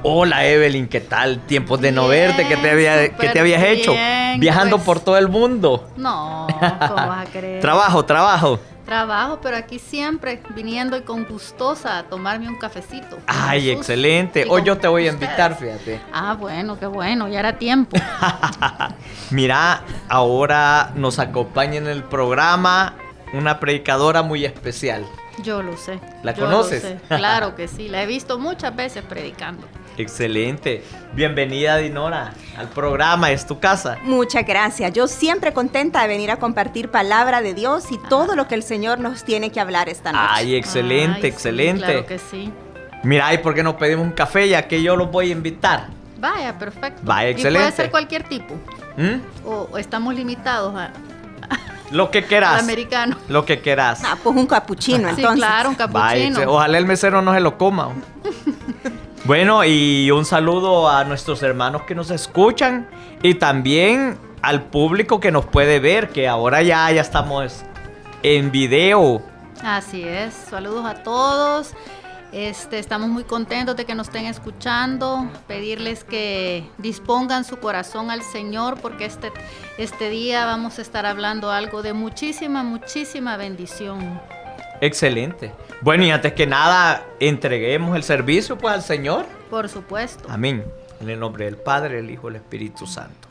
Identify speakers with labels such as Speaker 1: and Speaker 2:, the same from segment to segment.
Speaker 1: Hola Evelyn, ¿qué tal? Tiempos de no
Speaker 2: Bien,
Speaker 1: verte, ¿qué te habías hecho?
Speaker 2: bien,
Speaker 1: Viajando
Speaker 2: pues.
Speaker 1: por todo el mundo.
Speaker 2: No, ¿cómo vas a creer?
Speaker 1: Trabajo.
Speaker 2: Trabajo, pero aquí siempre viniendo y con gustosa a tomarme un cafecito. con
Speaker 1: Ay,
Speaker 2: Jesús
Speaker 1: excelente.
Speaker 2: y
Speaker 1: Hoy
Speaker 2: con
Speaker 1: yo te voy a
Speaker 2: ustedes.
Speaker 1: invitar, fíjate.
Speaker 2: Ah, bueno, qué bueno, ya era tiempo.
Speaker 1: Mira, ahora nos acompaña en el programa una predicadora muy especial.
Speaker 2: Yo lo sé.
Speaker 1: ¿La
Speaker 2: yo lo
Speaker 1: conoces?
Speaker 2: sé. Claro que sí, la he visto muchas veces predicando.
Speaker 1: Excelente. Bienvenida, Dinora, al programa. Es tu casa.
Speaker 3: Muchas gracias. Yo siempre contenta de venir a compartir palabra de Dios y todo lo que el Señor nos tiene que hablar esta noche.
Speaker 1: Ay, excelente,
Speaker 2: Ay, sí,
Speaker 1: excelente.
Speaker 2: claro que sí.
Speaker 1: Mira, ¿y por qué no pedimos un café ya que yo los voy a invitar?
Speaker 2: Vaya, perfecto.
Speaker 1: Vaya,
Speaker 2: Y
Speaker 1: excelente.
Speaker 2: puede ser cualquier tipo.
Speaker 1: ¿Mm?
Speaker 2: O estamos limitados
Speaker 1: Lo que
Speaker 2: al
Speaker 1: quieras.
Speaker 2: americano.
Speaker 1: Lo que quieras.
Speaker 3: Ah, pues un capuchino,
Speaker 2: Sí,
Speaker 3: entonces.
Speaker 2: claro, un
Speaker 1: Vaya,
Speaker 2: capuchino.
Speaker 1: ojalá el mesero no se lo coma. Bueno, y un saludo a nuestros hermanos que nos escuchan y también al público que nos puede ver, que ahora ya estamos en video.
Speaker 2: Así es. Saludos a todos. Estamos muy contentos de que nos estén escuchando. Pedirles que dispongan su corazón al Señor porque este día vamos a estar hablando algo de muchísima bendición.
Speaker 1: Excelente. Bueno, y antes que nada, entreguemos el servicio pues al Señor.
Speaker 2: Por supuesto.
Speaker 1: Amén. En el nombre del Padre, el Hijo y el Espíritu Santo.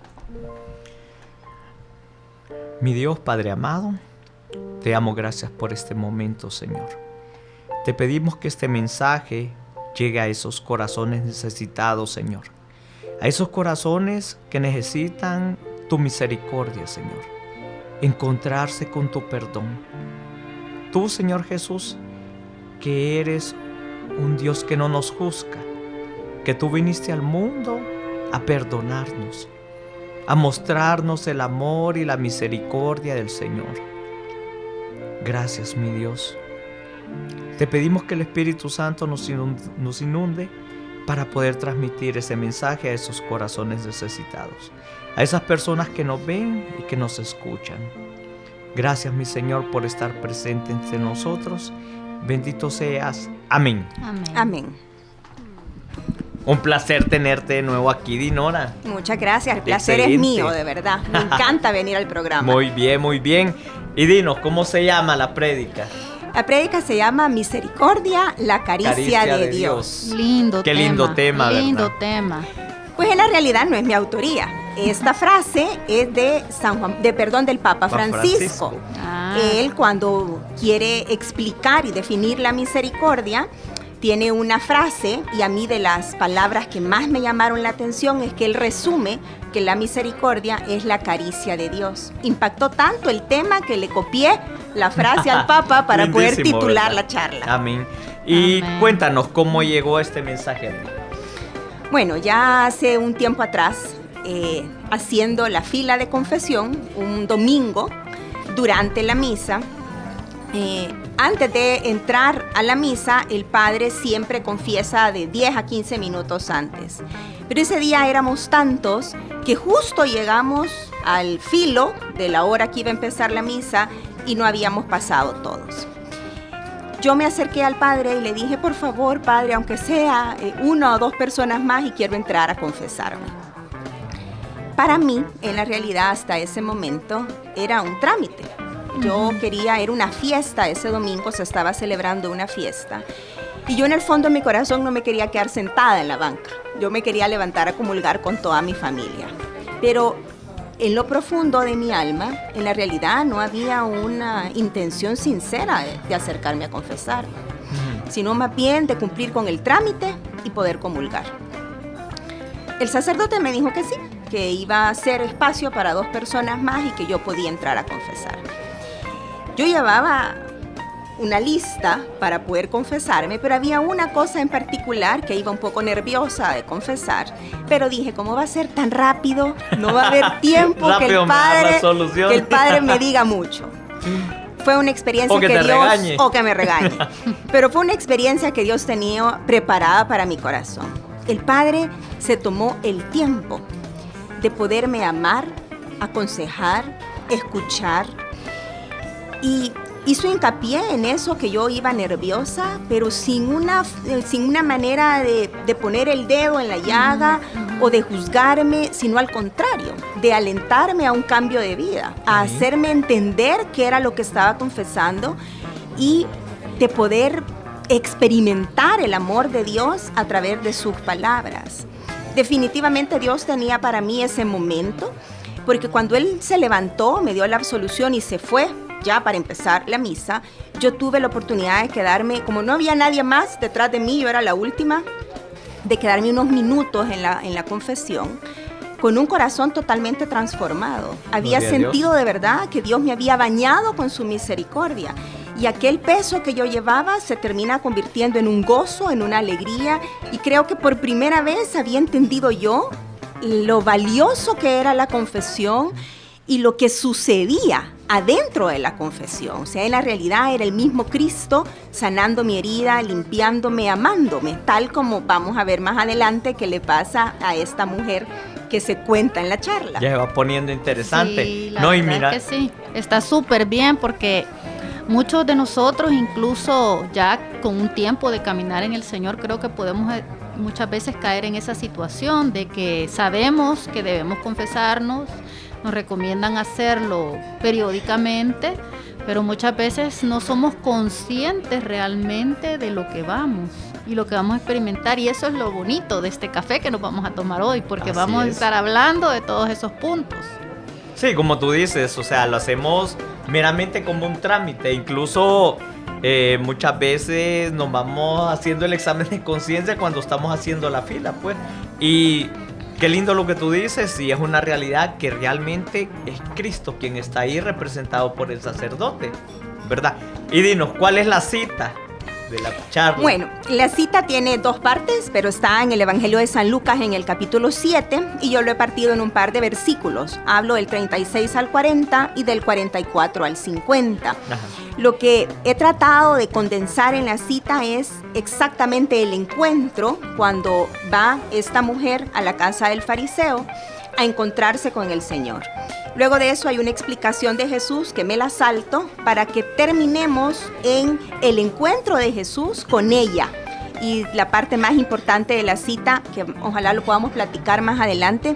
Speaker 1: Mi Dios, Padre amado, te damos gracias por este momento, Señor. Te pedimos que este mensaje llegue a esos corazones necesitados, Señor. A esos corazones que necesitan tu misericordia, Señor. Encontrarse con tu perdón. Tú, Señor Jesús, que eres un Dios que no nos juzga, que tú viniste al mundo a perdonarnos, a mostrarnos el amor y la misericordia del Señor. Gracias, mi Dios. Te pedimos que el Espíritu Santo nos inunde para poder transmitir ese mensaje a esos corazones necesitados, a esas personas que nos ven y que nos escuchan. Gracias, mi Señor, por estar presente entre nosotros. Bendito seas. Amén.
Speaker 2: Amén.
Speaker 3: Amén.
Speaker 1: Un placer tenerte de nuevo aquí, Dinora.
Speaker 3: Muchas gracias. El placer
Speaker 1: Excelente.
Speaker 3: es mío, de verdad. Me encanta venir al programa.
Speaker 1: Muy bien, muy bien. Y dinos, ¿cómo se llama la prédica?
Speaker 3: La prédica se llama Misericordia, la caricia de Dios.
Speaker 2: Lindo
Speaker 1: Qué
Speaker 2: tema.
Speaker 1: lindo tema,
Speaker 2: Lindo
Speaker 1: ¿verdad?
Speaker 2: tema.
Speaker 3: Pues en la realidad no es mi autoría. Esta frase es del Papa Francisco.
Speaker 2: Ah.
Speaker 3: Él, cuando quiere explicar y definir la misericordia, tiene una frase, y a mí de las palabras que más me llamaron la atención es que él resume que la misericordia es la caricia de Dios. Impactó tanto el tema que le copié la frase al Papa para poder
Speaker 1: Lindísimo,
Speaker 3: titular
Speaker 1: ¿verdad?
Speaker 3: la charla.
Speaker 1: Amén. Y
Speaker 2: Amén.
Speaker 1: cuéntanos cómo llegó este mensaje a ti.
Speaker 3: Bueno, ya hace un tiempo atrás, haciendo la fila de confesión, un domingo, durante la misa, antes de entrar a la misa, el padre siempre confiesa de 10 a 15 minutos antes. Pero ese día éramos tantos que justo llegamos al filo de la hora que iba a empezar la misa y no habíamos pasado todos. Yo me acerqué al padre y le dije, por favor, padre, aunque sea una o dos personas más y quiero entrar a confesarme. Para mí, en la realidad, hasta ese momento, era un trámite. Yo quería, era una fiesta, ese domingo se estaba celebrando una fiesta. Y yo en el fondo de mi corazón no me quería quedar sentada en la banca. Yo me quería levantar a comulgar con toda mi familia. Pero en lo profundo de mi alma, en la realidad no había una intención sincera de acercarme a confesar, sino más bien de cumplir con el trámite y poder comulgar. El sacerdote me dijo que sí, que iba a hacer espacio para 2 personas más y que yo podía entrar a confesarme. Yo llevaba una lista para poder confesarme, pero había una cosa en particular que iba un poco nerviosa de confesar, pero dije, ¿cómo va a ser tan rápido? No va a haber tiempo que
Speaker 1: Rápido
Speaker 3: el
Speaker 1: me da la
Speaker 3: padre,
Speaker 1: solución.
Speaker 3: que el padre me diga mucho. Fue una experiencia
Speaker 1: O que te
Speaker 3: Dios,
Speaker 1: regañe.
Speaker 3: o que me regañe, pero fue una experiencia que Dios tenía preparada para mi corazón. El padre se tomó el tiempo de poderme amar, aconsejar, escuchar. Y hizo hincapié en eso, que yo iba nerviosa, pero sin una manera de poner el dedo en la llaga o de juzgarme, sino al contrario, de alentarme a un cambio de vida, a hacerme entender qué era lo que estaba confesando y de poder experimentar el amor de Dios a través de sus palabras. Definitivamente Dios tenía para mí ese momento, porque cuando Él se levantó, me dio la absolución y se fue, ya para empezar la misa, yo tuve la oportunidad de quedarme, como no había nadie más detrás de mí, yo era la última, de quedarme unos minutos en la confesión, con un corazón totalmente transformado. Había sentido de verdad que Dios me había bañado con su misericordia, y aquel peso que yo llevaba se termina convirtiendo en un gozo, en una alegría, y creo que por primera vez había entendido yo lo valioso que era la confesión y lo que sucedía adentro de la confesión. O sea, en la realidad era el mismo Cristo sanando mi herida, limpiándome, amándome, tal como vamos a ver más adelante que le pasa a esta mujer que se cuenta en la charla.
Speaker 1: Ya se va poniendo interesante.
Speaker 2: Sí, la verdad que sí, está súper bien, porque muchos de nosotros, incluso ya con un tiempo de caminar en el Señor, creo que podemos muchas veces caer en esa situación de que sabemos que debemos confesarnos, nos recomiendan hacerlo periódicamente, pero muchas veces no somos conscientes realmente de lo que vamos y lo que vamos a experimentar, y eso es lo bonito de este café que nos vamos a tomar hoy, porque
Speaker 1: Así
Speaker 2: vamos
Speaker 1: es.
Speaker 2: a estar hablando de todos esos puntos.
Speaker 1: Sí, como tú dices, o sea, lo hacemos meramente como un trámite. Incluso muchas veces nos vamos haciendo el examen de conciencia cuando estamos haciendo la fila, pues. Y qué lindo lo que tú dices, y es una realidad que realmente es Cristo quien está ahí representado por el sacerdote, ¿verdad? Y dinos, ¿cuál es la cita de la charla?
Speaker 3: Bueno, la cita tiene dos partes, pero está en el Evangelio de San Lucas en el capítulo 7, y yo lo he partido en un par de versículos. Hablo del 36 al 40 y del 44 al 50.
Speaker 1: Ajá.
Speaker 3: Lo que he tratado de condensar en la cita es exactamente el encuentro cuando va esta mujer a la casa del fariseo a encontrarse con el Señor. Luego de eso hay una explicación de Jesús que me la salto para que terminemos en el encuentro de Jesús con ella. Y la parte más importante de la cita, que ojalá lo podamos platicar más adelante,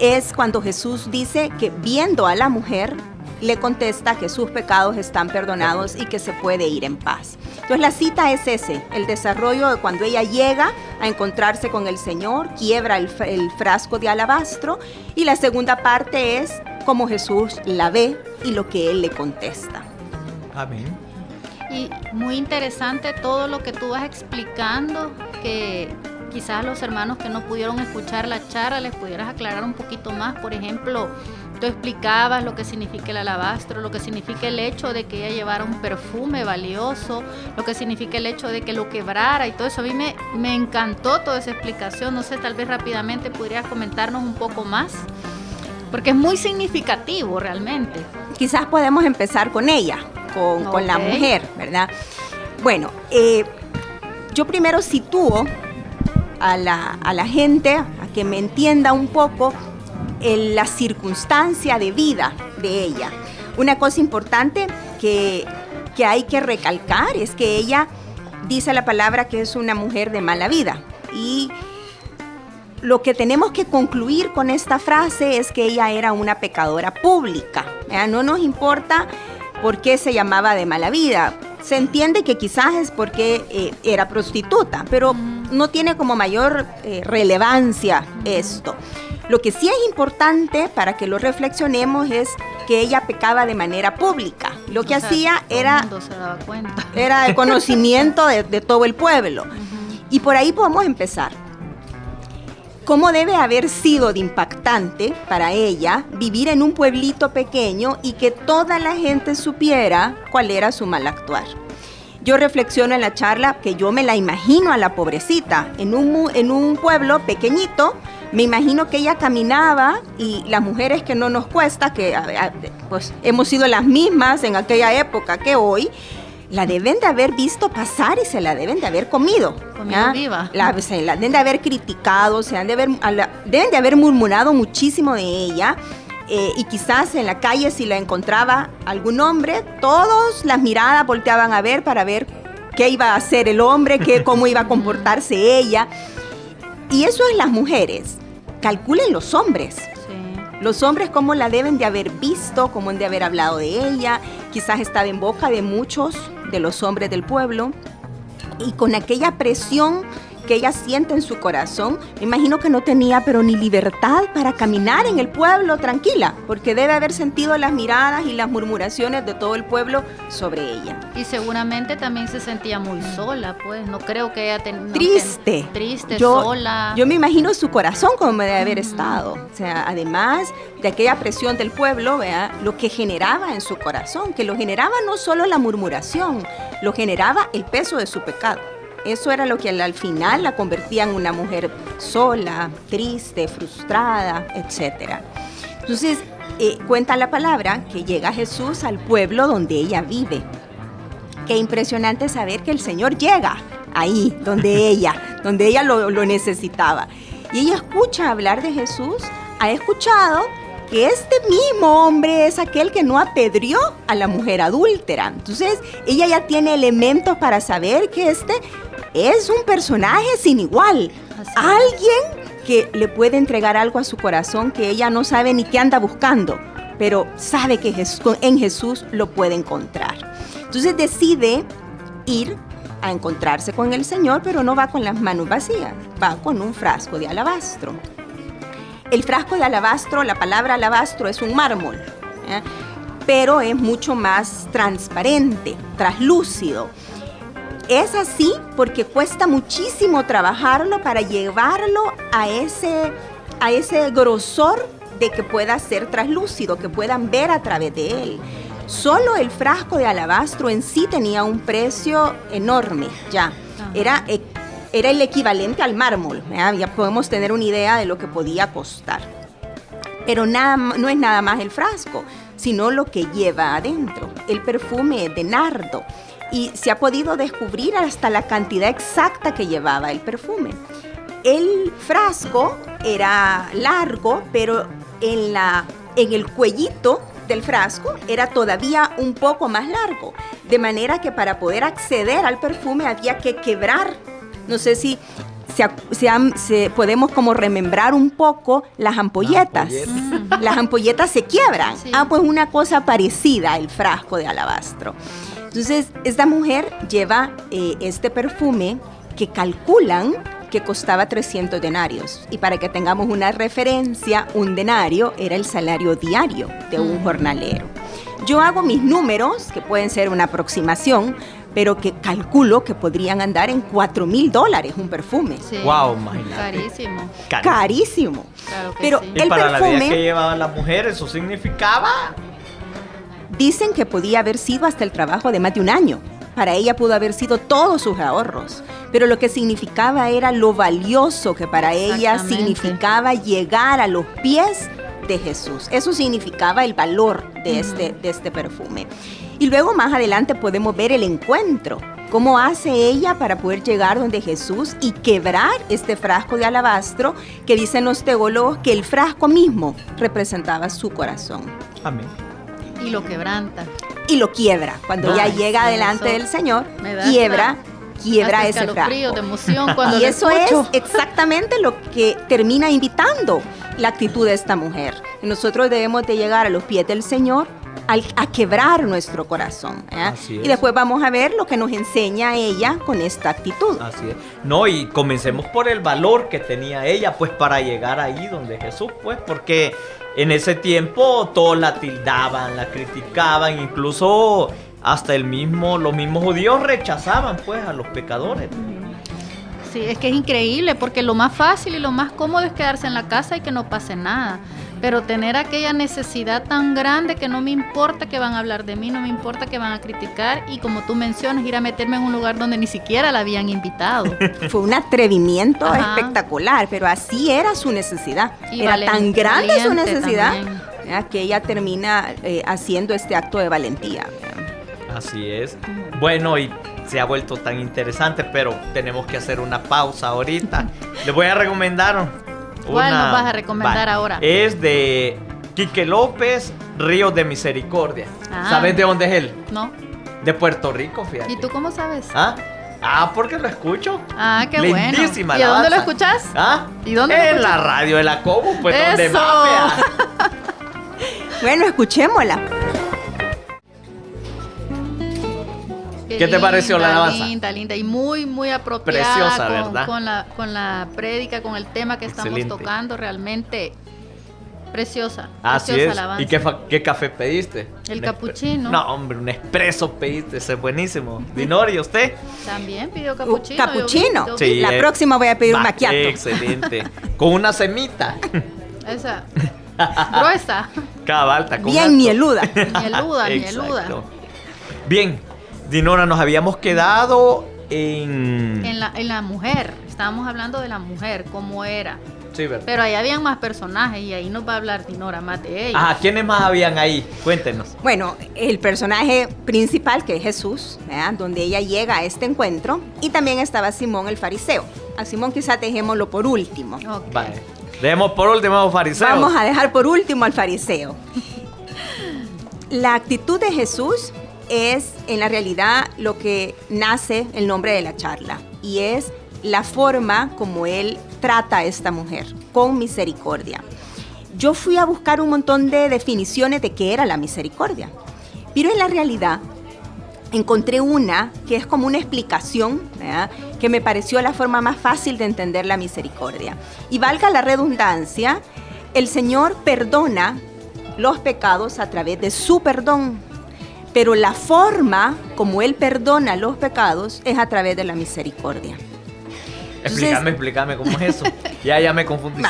Speaker 3: es cuando Jesús dice que viendo a la mujer, le contesta que sus pecados están perdonados y que se puede ir en paz. Entonces la cita es el desarrollo de cuando ella llega a encontrarse con el Señor, quiebra el frasco de alabastro, y la segunda parte es cómo Jesús la ve y lo que Él le contesta.
Speaker 1: Amén.
Speaker 2: Y muy interesante todo lo que tú vas explicando, que quizás a los hermanos que no pudieron escuchar la charla les pudieras aclarar un poquito más. Por ejemplo, tú explicabas lo que significa el alabastro, lo que significa el hecho de que ella llevara un perfume valioso, lo que significa el hecho de que lo quebrara y todo eso. A mí me encantó toda esa explicación. No sé, tal vez rápidamente podrías comentarnos un poco más, porque es muy significativo realmente.
Speaker 3: Quizás podemos empezar con ella, con la mujer, ¿verdad? Bueno, yo primero sitúo a la gente a que me entienda un poco la circunstancia de vida de ella. Una cosa importante que hay que recalcar es que ella dice la palabra que es una mujer de mala vida, y lo que tenemos que concluir con esta frase es que ella era una pecadora pública. No nos importa por qué se llamaba de mala vida. Se entiende que quizás es porque era prostituta, pero no tiene como mayor relevancia esto. Lo que sí es importante para que lo reflexionemos es que ella pecaba de manera pública. Lo que hacía era,
Speaker 2: todo el mundo se daba cuenta.
Speaker 3: Era el conocimiento de todo el pueblo. Y por ahí podemos empezar. ¿Cómo debe haber sido de impactante para ella vivir en un pueblito pequeño y que toda la gente supiera cuál era su mal actuar? Yo reflexiono en la charla que yo me la imagino a la pobrecita en un pueblo pequeñito. Me imagino que ella caminaba, y las mujeres que no nos cuesta, que pues hemos sido las mismas en aquella época que hoy, la deben de haber visto pasar y se la deben de haber comido.
Speaker 2: Comido viva.
Speaker 3: Se la deben de haber criticado, deben de haber murmurado muchísimo de ella, y quizás en la calle si la encontraba algún hombre, todos las miradas volteaban a ver para ver qué iba a hacer el hombre, cómo iba a comportarse ella. Y eso es las mujeres. Calculen los hombres.
Speaker 2: Sí.
Speaker 3: Los hombres cómo la deben de haber visto, cómo han de haber hablado de ella. Quizás estaba en boca de muchos de los hombres del pueblo. Y con aquella presión que ella siente en su corazón, me imagino que no tenía pero ni libertad para caminar en el pueblo tranquila, porque debe haber sentido las miradas y las murmuraciones de todo el pueblo sobre ella.
Speaker 2: Y seguramente también se sentía muy sola, pues no creo que ella
Speaker 3: triste,
Speaker 2: sola.
Speaker 3: Yo me imagino su corazón como debe haber estado. O sea, además de aquella presión del pueblo, ¿vea? Lo que generaba en su corazón, que lo generaba no solo la murmuración, lo generaba el peso de su pecado. Eso era lo que al final la convertía en una mujer sola, triste, frustrada, etc. Entonces, cuenta la palabra que llega Jesús al pueblo donde ella vive. Qué impresionante saber que el Señor llega ahí, donde ella lo necesitaba. Y ella escucha hablar de Jesús, ha escuchado que este mismo hombre es aquel que no apedreó a la mujer adúltera. Entonces, ella ya tiene elementos para saber que este es un personaje sin igual. Alguien que le puede entregar algo a su corazón que ella no sabe ni qué anda buscando, pero sabe que en Jesús lo puede encontrar. Entonces decide ir a encontrarse con el Señor, pero no va con las manos vacías, va con un frasco de alabastro. El frasco de alabastro, la palabra alabastro es un mármol, pero es mucho más transparente, translúcido. Es así porque cuesta muchísimo trabajarlo para llevarlo a ese grosor de que pueda ser translúcido, que puedan ver a través de él. Solo el frasco de alabastro en sí tenía un precio enorme, ya. Era el equivalente al mármol, ya podemos tener una idea de lo que podía costar. Pero no es nada más el frasco, sino lo que lleva adentro. El perfume de nardo. Y se ha podido descubrir hasta la cantidad exacta que llevaba el perfume. El frasco era largo, pero en el cuellito del frasco era todavía un poco más largo. De manera que para poder acceder al perfume había que quebrar. No sé si podemos como remembrar un poco las ampolletas. Las ampolletas se quiebran. Sí. Pues una cosa parecida al frasco de alabastro. Entonces, esta mujer lleva este perfume que calculan que costaba 300 denarios. Y para que tengamos una referencia, un denario era el salario diario de un jornalero. Yo hago mis números, que pueden ser una aproximación, pero que calculo que podrían andar en $4,000 un perfume.
Speaker 2: Sí.
Speaker 1: Wow, imagínate.
Speaker 3: Carísimo.
Speaker 2: Claro que
Speaker 3: pero
Speaker 2: sí.
Speaker 1: Y
Speaker 3: el
Speaker 1: para
Speaker 3: perfume,
Speaker 1: la vida que llevaban las mujeres, eso significaba...
Speaker 3: Dicen que podía haber sido hasta el trabajo de más de un año. Para ella pudo haber sido todos sus ahorros. Pero lo que significaba era lo valioso que para ella significaba llegar a los pies de Jesús. Eso significaba el valor de este perfume. Y luego más adelante podemos ver el encuentro. Cómo hace ella para poder llegar donde Jesús y quebrar este frasco de alabastro que dicen los teólogos que el frasco mismo representaba su corazón.
Speaker 1: Amén.
Speaker 2: Y lo quebranta.
Speaker 3: Y lo quiebra. Cuando ya llega delante del Señor, quiebra ese frasco.
Speaker 2: De emoción cuando
Speaker 3: y eso es exactamente lo que termina invitando la actitud de esta mujer. Y nosotros debemos de llegar a los pies del Señor a quebrar nuestro corazón.
Speaker 1: Así es.
Speaker 3: Y después vamos a ver lo que nos enseña ella con esta actitud.
Speaker 1: Así es. No, y comencemos por el valor que tenía ella, pues, para llegar ahí donde Jesús, pues, porque en ese tiempo todos la tildaban, la criticaban, incluso hasta los mismos judíos rechazaban, pues, a los pecadores.
Speaker 2: Sí, es que es increíble, porque lo más fácil y lo más cómodo es quedarse en la casa y que no pase nada. Pero tener aquella necesidad tan grande que no me importa que van a hablar de mí, no me importa que van a criticar, y como tú mencionas, ir a meterme en un lugar donde ni siquiera la habían invitado. Fue
Speaker 3: un atrevimiento espectacular, pero así era su necesidad.
Speaker 2: Y
Speaker 3: era tan grande su necesidad que ella termina haciendo este acto de valentía.
Speaker 1: Así es. Bueno, y se ha vuelto tan interesante, pero tenemos que hacer una pausa ahorita. Les voy a recomendar
Speaker 2: ¿Cuál nos vas a recomendar ahora?
Speaker 1: Es de Quique López, Ríos de Misericordia.
Speaker 2: Ah.
Speaker 1: ¿Sabes de dónde es él?
Speaker 2: No.
Speaker 1: De Puerto Rico, fíjate.
Speaker 2: ¿Y tú cómo sabes?
Speaker 1: Porque lo escucho.
Speaker 2: Qué bueno.
Speaker 1: Lindísima
Speaker 2: ¿Y a dónde lo
Speaker 1: alabanza.
Speaker 2: escuchas? ¿Y dónde lo
Speaker 1: En
Speaker 2: escuchas?
Speaker 1: la radio de la Cobo, pues donde
Speaker 2: ¡Eso!
Speaker 1: más, vea.
Speaker 3: Bueno, escuchémosla.
Speaker 1: ¿Qué te pareció la alabanza?
Speaker 2: Linda y muy, muy apropiada.
Speaker 1: Preciosa, ¿verdad?
Speaker 2: Con la prédica, con el tema que estamos
Speaker 1: Excelente.
Speaker 2: tocando, realmente preciosa.
Speaker 1: Así
Speaker 2: preciosa
Speaker 1: es.
Speaker 2: alabanza.
Speaker 1: ¿Y qué café pediste?
Speaker 2: El
Speaker 1: Un
Speaker 2: capuchino.
Speaker 1: No, hombre, un espresso pediste, ese es buenísimo. Dinori, ¿usted?
Speaker 2: También pidió capuchino.
Speaker 3: Capuchino.
Speaker 2: yo vi.
Speaker 1: Sí.
Speaker 3: La próxima voy a pedir un
Speaker 1: Va,
Speaker 3: macchiato.
Speaker 1: Excelente. Con una semita.
Speaker 2: Esa. Gruesa.
Speaker 1: Cabalta. con
Speaker 3: Bien
Speaker 1: alto.
Speaker 3: mieluda.
Speaker 2: Mieluda.
Speaker 1: Exacto. Bien, Dinora, nos habíamos quedado en
Speaker 2: En la mujer. Estábamos hablando de la mujer, cómo era.
Speaker 1: Sí, ¿verdad?
Speaker 2: Pero ahí habían más personajes y ahí nos va a hablar Dinora más de ellos.
Speaker 1: Ajá, ¿quiénes más habían ahí? Cuéntenos.
Speaker 3: Bueno, el personaje principal, que es Jesús, ¿verdad? Donde ella llega a este encuentro, y también estaba Simón el fariseo. A Simón quizás dejémoslo por último.
Speaker 2: Ok.
Speaker 1: Vale. Dejemos por último a los fariseos.
Speaker 3: Vamos a dejar por último al fariseo. La actitud de Jesús es en la realidad lo que nace el nombre de la charla, y es la forma como él trata a esta mujer, con misericordia. Yo fui a buscar un montón de definiciones de qué era la misericordia, pero en la realidad encontré una que es como una explicación, ¿verdad?, que me pareció la forma más fácil de entender la misericordia. Y valga la redundancia, el Señor perdona los pecados a través de su perdón, pero la forma como Él perdona los pecados es a través de la misericordia.
Speaker 1: Explícame cómo es eso. Ya me confundí.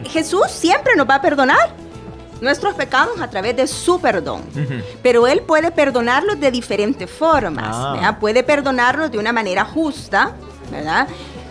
Speaker 3: Jesús siempre nos va a perdonar nuestros pecados a través de su perdón.
Speaker 1: Ujú.
Speaker 3: Pero Él puede perdonarlos de diferentes formas.
Speaker 1: Ah.
Speaker 3: ¿Verdad? Puede perdonarnos de una manera justa, ¿verdad?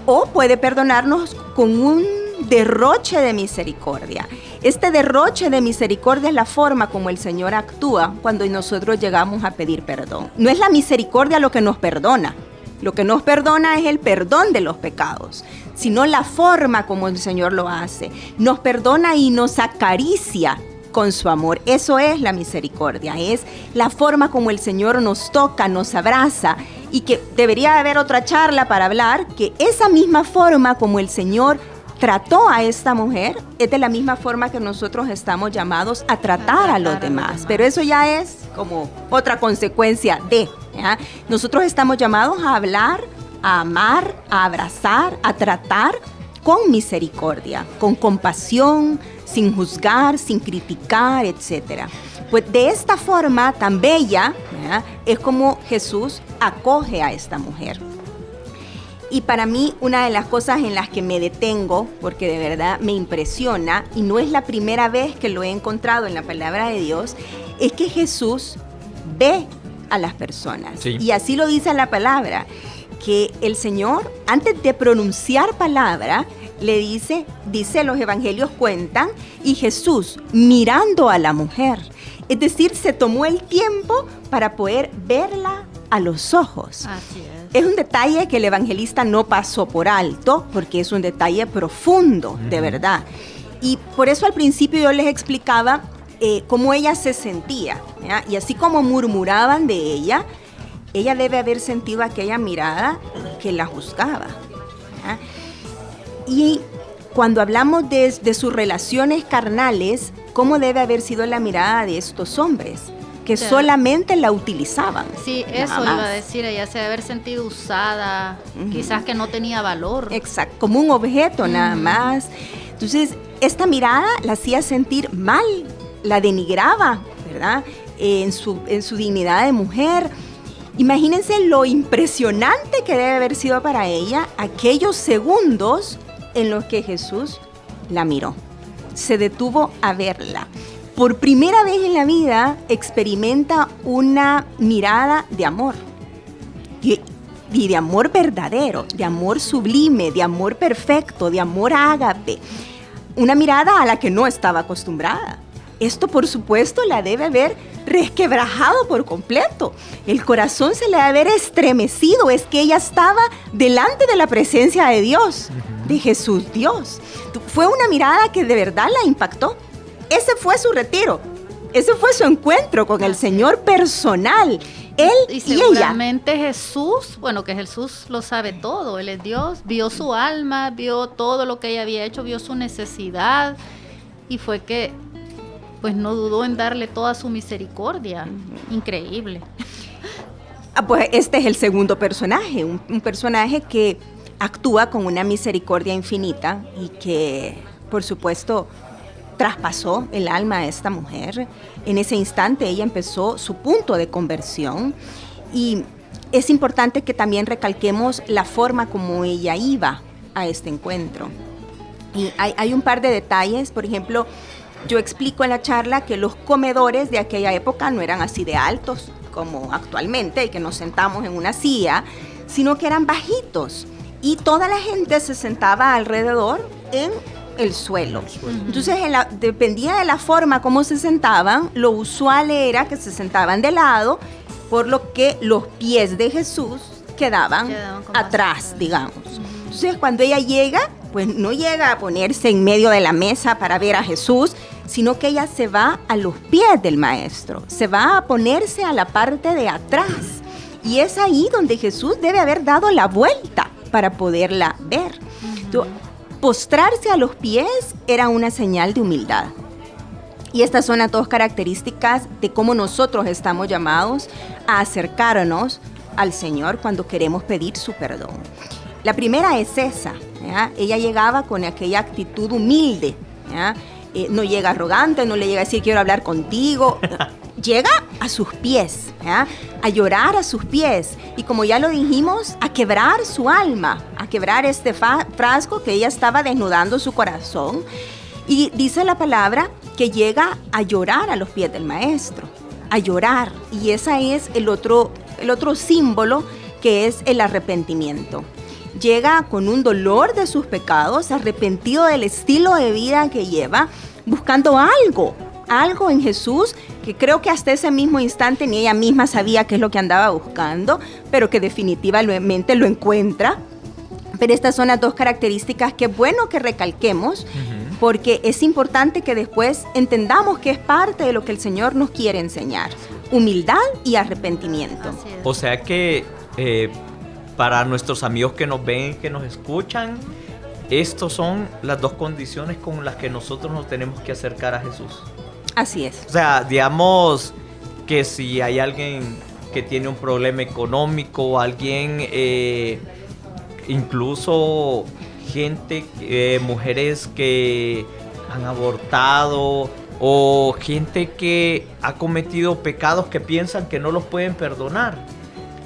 Speaker 3: O puede perdonarnos con un derroche de misericordia. Este derroche de misericordia es la forma como el Señor actúa cuando nosotros llegamos a pedir perdón. No es la misericordia lo que nos perdona. Lo que nos perdona es el perdón de los pecados, sino la forma como el Señor lo hace. Nos perdona y nos acaricia con su amor. Eso es la misericordia, es la forma como el Señor nos toca, nos abraza, y que debería haber otra charla para hablar que esa misma forma como el Señor trató a esta mujer es de la misma forma que nosotros estamos llamados a tratar a los demás. Pero eso ya es como otra consecuencia de, ¿ya? Nosotros estamos llamados a hablar, a amar, a abrazar, a tratar con misericordia, con compasión, sin juzgar, sin criticar, etc. Pues de esta forma tan bella, ¿ya?, es como Jesús acoge a esta mujer. Y para mí, una de las cosas en las que me detengo, porque de verdad me impresiona, y no es la primera vez que lo he encontrado en la palabra de Dios, es que Jesús ve a las personas.
Speaker 1: Sí.
Speaker 3: Y así lo dice la palabra, que el Señor, antes de pronunciar palabra, le dice los evangelios cuentan, y Jesús mirando a la mujer, es decir, se tomó el tiempo para poder verla a los ojos.
Speaker 2: Así es.
Speaker 3: Es un detalle que el evangelista no pasó por alto, porque es un detalle profundo, de verdad. Y por eso al principio yo les explicaba cómo ella se sentía, ¿ya? Y así como murmuraban de ella debe haber sentido aquella mirada que la juzgaba, ¿ya? Y cuando hablamos de sus relaciones carnales, ¿cómo debe haber sido la mirada de estos hombres? Que
Speaker 2: Sí.
Speaker 3: solamente la utilizaban.
Speaker 2: Sí,
Speaker 3: nada
Speaker 2: eso iba
Speaker 3: más.
Speaker 2: a decir, ella se debe haber sentido usada, quizás que no tenía valor.
Speaker 3: Exacto, como un objeto nada más. Entonces, esta mirada la hacía sentir mal, la denigraba, ¿verdad? En su dignidad de mujer. Imagínense lo impresionante que debe haber sido para ella aquellos segundos en los que Jesús la miró. Se detuvo a verla. Por primera vez en la vida experimenta una mirada de amor. Y de amor verdadero, de amor sublime, de amor perfecto, de amor ágape. Una mirada a la que no estaba acostumbrada. Esto, por supuesto, la debe haber resquebrajado por completo. El corazón se le debe haber estremecido. Es que ella estaba delante de la presencia de Dios, de Jesús Dios. Fue una mirada que de verdad la impactó. ese fue su retiro. Ese fue su encuentro con el Señor personal. Él
Speaker 2: y
Speaker 3: y ella.
Speaker 2: seguramente Jesús, bueno, que Jesús lo sabe todo, Él es Dios, vio su alma, vio todo lo que ella había hecho, vio su necesidad y fue que pues no dudó en darle toda su misericordia. Increíble.
Speaker 3: Pues este es el segundo personaje, un personaje que actúa con una misericordia infinita y que, por supuesto, traspasó el alma a esta mujer. En ese instante ella empezó su punto de conversión y es importante que también recalquemos la forma como ella iba a este encuentro. Y hay un par de detalles, por ejemplo, yo explico en la charla que los comedores de aquella época no eran así de altos como actualmente, y que nos sentamos en una silla, sino que eran bajitos y toda la gente se sentaba alrededor en el suelo. Entonces, dependía de la forma como se sentaban, lo usual era que se sentaban de lado, por lo que los pies de Jesús quedaban atrás, digamos. Entonces, cuando ella llega, pues no llega a ponerse en medio de la mesa para ver a Jesús, sino que ella se va a los pies del maestro, se va a ponerse a la parte de atrás. Y es ahí donde Jesús debe haber dado la vuelta para poderla ver. Entonces, postrarse a los pies era una señal de humildad. Y estas son las dos características de cómo nosotros estamos llamados a acercarnos al Señor cuando queremos pedir su perdón. La primera es esa, ¿ya? Ella llegaba con aquella actitud humilde, ¿ya? No llega arrogante, no le llega a decir quiero hablar contigo. Llega a sus pies, ¿ya? A llorar a sus pies y, como ya lo dijimos, a quebrar su alma, a quebrar este frasco que ella estaba desnudando su corazón. Y dice la palabra que llega a llorar a los pies del maestro, a llorar. Y ese es el otro símbolo, que es el arrepentimiento. Llega con un dolor de sus pecados, arrepentido del estilo de vida que lleva, buscando algo en Jesús, que creo que hasta ese mismo instante ni ella misma sabía qué es lo que andaba buscando, pero que definitivamente lo encuentra. Pero estas son las dos características que es bueno que recalquemos, porque es importante que después entendamos que es parte de lo que el Señor nos quiere enseñar: humildad y arrepentimiento.
Speaker 1: O sea que para nuestros amigos que nos ven, que nos escuchan, estas son las dos condiciones con las que nosotros nos tenemos que acercar a Jesús.
Speaker 3: Así es.
Speaker 1: O sea, digamos que si hay alguien que tiene un problema económico, alguien, incluso gente, mujeres que han abortado, o gente que ha cometido pecados que piensan que no los pueden perdonar.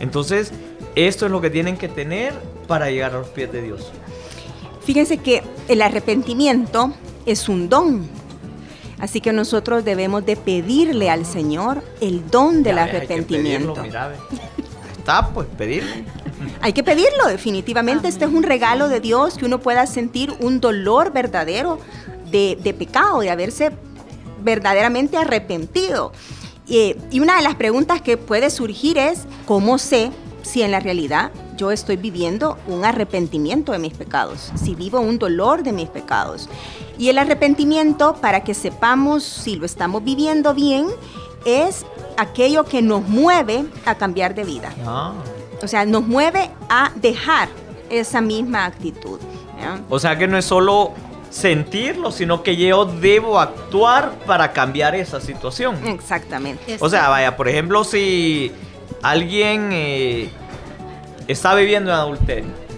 Speaker 1: Entonces, esto es lo que tienen que tener para llegar a los pies de Dios.
Speaker 3: Fíjense que el arrepentimiento es un don. Así que nosotros debemos de pedirle al Señor el don del arrepentimiento.
Speaker 1: Hay que pedirlo, mira, está, pues pedirle.
Speaker 3: Hay que pedirlo, definitivamente. Este es un regalo de Dios, que uno pueda sentir un dolor verdadero de pecado, de haberse verdaderamente arrepentido. Y una de las preguntas que puede surgir es: ¿cómo sé si en la realidad yo estoy viviendo un arrepentimiento de mis pecados? Si vivo un dolor de mis pecados. Y el arrepentimiento, para que sepamos si lo estamos viviendo bien, es aquello que nos mueve a cambiar de vida. O sea, nos mueve a dejar esa misma actitud, ¿ya? O
Speaker 1: sea que no es solo sentirlo, sino que yo debo actuar para cambiar esa situación.
Speaker 3: Exactamente.
Speaker 1: O sea, vaya, por ejemplo, si alguien está viviendo en adulterio,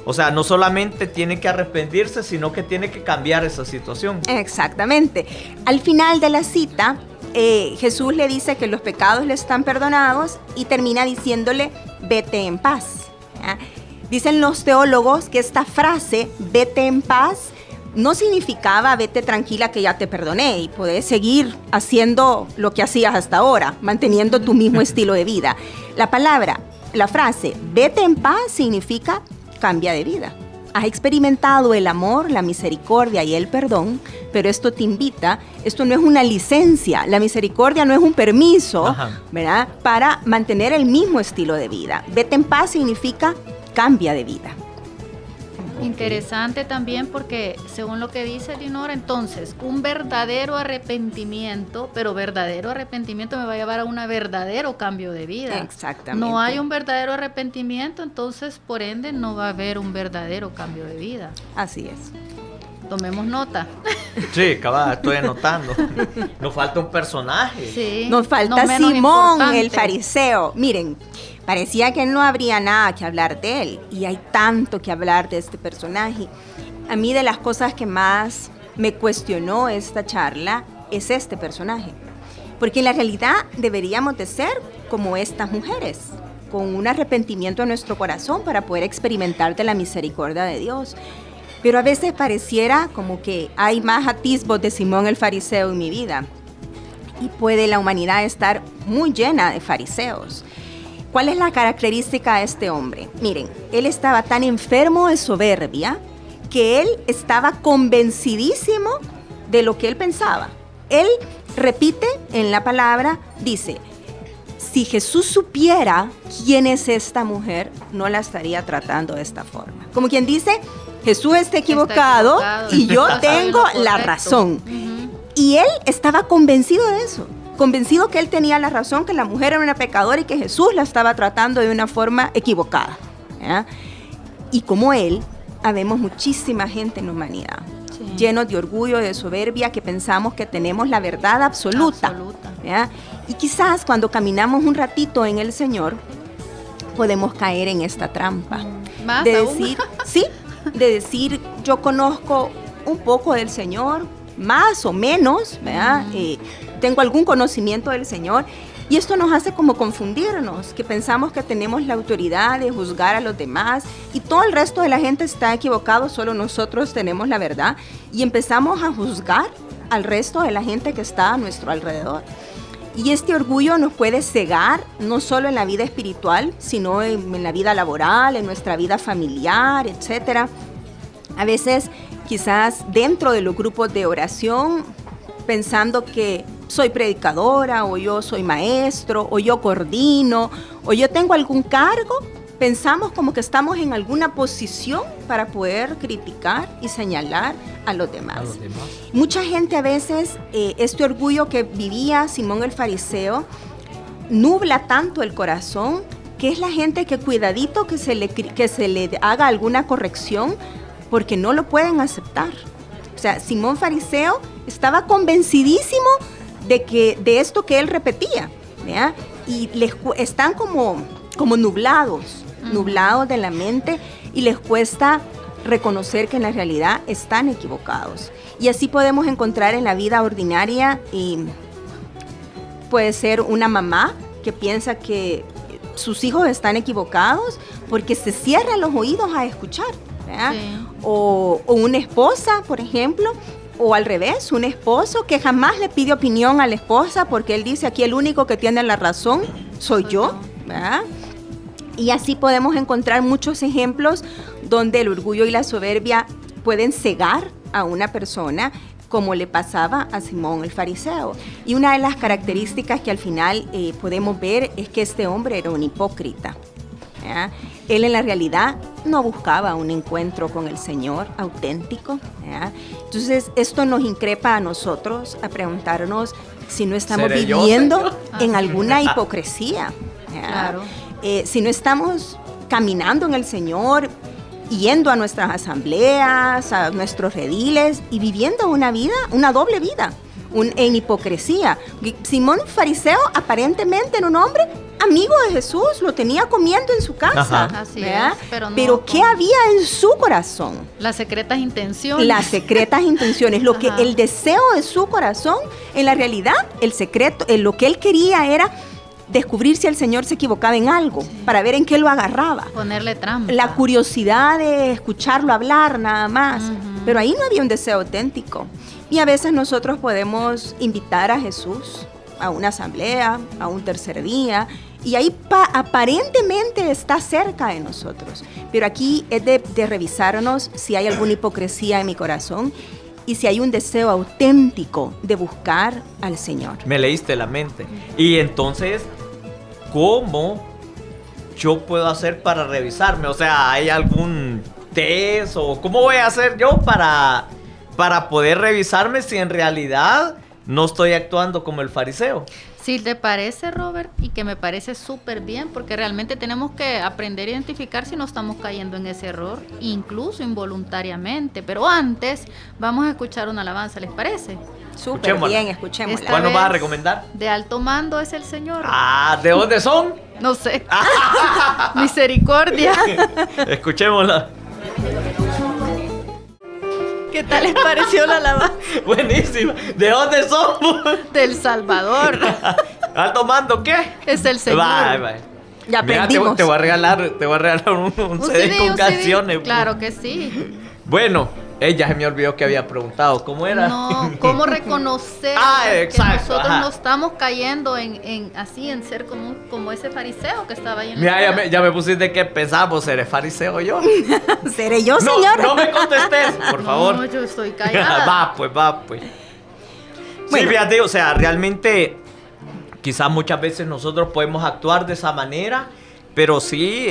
Speaker 1: o sea, no solamente tiene que arrepentirse, sino que tiene que cambiar esa situación.
Speaker 3: Exactamente. Al final de la cita, Jesús le dice que los pecados le están perdonados y termina diciéndole: vete en paz. ¿Ya? Dicen los teólogos que esta frase, vete en paz, no significaba vete tranquila que ya te perdoné y podés seguir haciendo lo que hacías hasta ahora, manteniendo tu mismo estilo de vida. La frase vete en paz significa cambia de vida. Has experimentado el amor, la misericordia y el perdón, pero esto te invita, esto no es una licencia, la misericordia no es un permiso, ¿verdad?, para mantener el mismo estilo de vida. Vete en paz significa cambia de vida.
Speaker 2: Interesante también porque según lo que dice Dinora, entonces un verdadero arrepentimiento, pero verdadero arrepentimiento me va a llevar a un verdadero cambio de vida.
Speaker 3: Exactamente.
Speaker 2: No hay un verdadero arrepentimiento, entonces por ende no va a haber un verdadero cambio de vida.
Speaker 3: Así es.
Speaker 2: Tomemos nota.
Speaker 1: Sí, cabal, estoy anotando. Nos falta un personaje.
Speaker 2: Sí,
Speaker 3: Nos falta
Speaker 2: no menos
Speaker 3: Simón,
Speaker 2: importante.
Speaker 3: el fariseo. Miren, parecía que no habría nada que hablar de él, y hay tanto que hablar de este personaje. A mí, de las cosas que más me cuestionó esta charla es este personaje, porque en la realidad deberíamos de ser como estas mujeres, con un arrepentimiento en nuestro corazón para poder experimentar de la misericordia de Dios. Pero a veces pareciera como que hay más atisbos de Simón el fariseo en mi vida, y puede la humanidad estar muy llena de fariseos. ¿Cuál es la característica de este hombre? Miren, él estaba tan enfermo de soberbia que él estaba convencidísimo de lo que él pensaba. Él repite en la palabra, dice: si Jesús supiera quién es esta mujer, no la estaría tratando de esta forma. Como quien dice, Jesús está equivocado y yo tengo la razón. Y él estaba convencido de eso, convencido que él tenía la razón, que la mujer era una pecadora y que Jesús la estaba tratando de una forma equivocada, ¿ya? Y como él, habemos muchísima gente en la humanidad, llenos de orgullo, de soberbia, que pensamos que tenemos la verdad absoluta. ¿Ya? Y quizás cuando caminamos un ratito en el Señor, podemos caer en esta trampa.
Speaker 2: ¿Más
Speaker 3: de
Speaker 2: aún?
Speaker 3: decir, sí, de decir, yo conozco un poco del Señor, más o menos, ¿verdad? Tengo algún conocimiento del Señor, y esto nos hace como confundirnos, que pensamos que tenemos la autoridad de juzgar a los demás y todo el resto de la gente está equivocado, solo nosotros tenemos la verdad, y empezamos a juzgar al resto de la gente que está a nuestro alrededor. Y este orgullo nos puede cegar, no solo en la vida espiritual, sino en la vida laboral, en nuestra vida familiar, etc. A veces, quizás dentro de los grupos de oración, pensando que soy predicadora, o yo soy maestro, o yo coordino, o yo tengo algún cargo, pensamos como que estamos en alguna posición para poder criticar y señalar a los demás. Mucha gente a veces, este orgullo que vivía Simón el fariseo, nubla tanto el corazón, que es la gente que cuidadito que se le haga alguna corrección, porque no lo pueden aceptar. O sea, Simón fariseo estaba convencidísimo de esto que él repetía, ¿verdad? Y están como nublados de la mente, y les cuesta reconocer que en la realidad están equivocados. Y así podemos encontrar en la vida ordinaria, y puede ser una mamá que piensa que sus hijos están equivocados porque se cierran los oídos a escuchar, ¿verdad? Sí. O una esposa, por ejemplo, o al revés, un esposo que jamás le pide opinión a la esposa porque él dice: aquí el único que tiene la razón soy yo, ¿verdad? Y así podemos encontrar muchos ejemplos donde el orgullo y la soberbia pueden cegar a una persona, como le pasaba a Simón el fariseo. Y una de las características que al final podemos ver es que este hombre era un hipócrita, ¿ya? Él en la realidad no buscaba un encuentro con el Señor auténtico, ¿ya? Entonces esto nos increpa a nosotros a preguntarnos si no estamos viviendo en alguna hipocresía, ¿ya? Claro. Si no estamos caminando en el Señor, yendo a nuestras asambleas, a nuestros rediles y viviendo una vida, una doble vida, en hipocresía. Simón fariseo aparentemente era un hombre amigo de Jesús, lo tenía comiendo en su casa.
Speaker 2: Así es,
Speaker 3: pero ¿qué había en su corazón?
Speaker 2: Las secretas intenciones.
Speaker 3: Las secretas intenciones, que el deseo de su corazón, en la realidad, el secreto, lo que él quería era descubrir si el Señor se equivocaba en algo, para ver en qué lo agarraba.
Speaker 2: Ponerle trampa.
Speaker 3: La curiosidad de escucharlo hablar nada más. Pero ahí no había un deseo auténtico. Y a veces nosotros podemos invitar a Jesús a una asamblea, a un tercer día, y ahí aparentemente está cerca de nosotros. Pero aquí es de revisarnos si hay alguna hipocresía en mi corazón y si hay un deseo auténtico de buscar al Señor.
Speaker 1: Me leíste la mente. Y entonces, ¿cómo yo puedo hacer para revisarme? O sea, ¿hay algún test o cómo voy a hacer yo para poder revisarme si en realidad no estoy actuando como el fariseo?
Speaker 2: Si te parece, Robert, y que me parece súper bien, porque realmente tenemos que aprender a identificar si no estamos cayendo en ese error, incluso involuntariamente. Pero antes, vamos a escuchar una alabanza, ¿les parece?
Speaker 3: Súper bien, escuchémosla.
Speaker 1: ¿Cuál nos vas a recomendar?
Speaker 2: De alto mando es el Señor.
Speaker 1: Ah, ¿de dónde son?
Speaker 2: No sé. Misericordia.
Speaker 1: Escuchémosla.
Speaker 2: ¿Qué tal les pareció la alabanza?
Speaker 1: Buenísima. ¿De dónde somos?
Speaker 2: Del Salvador.
Speaker 1: ¿Alto mando qué?
Speaker 2: Es el Señor.
Speaker 1: Bye.
Speaker 3: Ya
Speaker 1: Mira,
Speaker 3: aprendimos.
Speaker 1: te voy a regalar un CD con
Speaker 2: un
Speaker 1: canciones.
Speaker 2: CD. Claro que sí.
Speaker 1: Bueno, ella se me olvidó que había preguntado. ¿Cómo era?
Speaker 2: No, ¿cómo reconocer
Speaker 1: exacto,
Speaker 2: que nosotros
Speaker 1: ajá.
Speaker 2: no estamos cayendo en ser como ese fariseo que estaba ahí en la
Speaker 1: Mira,
Speaker 2: escuela?
Speaker 1: ya me pusiste que pensamos, ¿eres fariseo yo?
Speaker 3: ¿Seré yo, señor?
Speaker 1: No me contestes, por favor.
Speaker 2: No, yo estoy callada.
Speaker 1: va pues.
Speaker 3: Bueno.
Speaker 1: Sí, fíjate, o sea, realmente quizás muchas veces nosotros podemos actuar de esa manera, pero sí,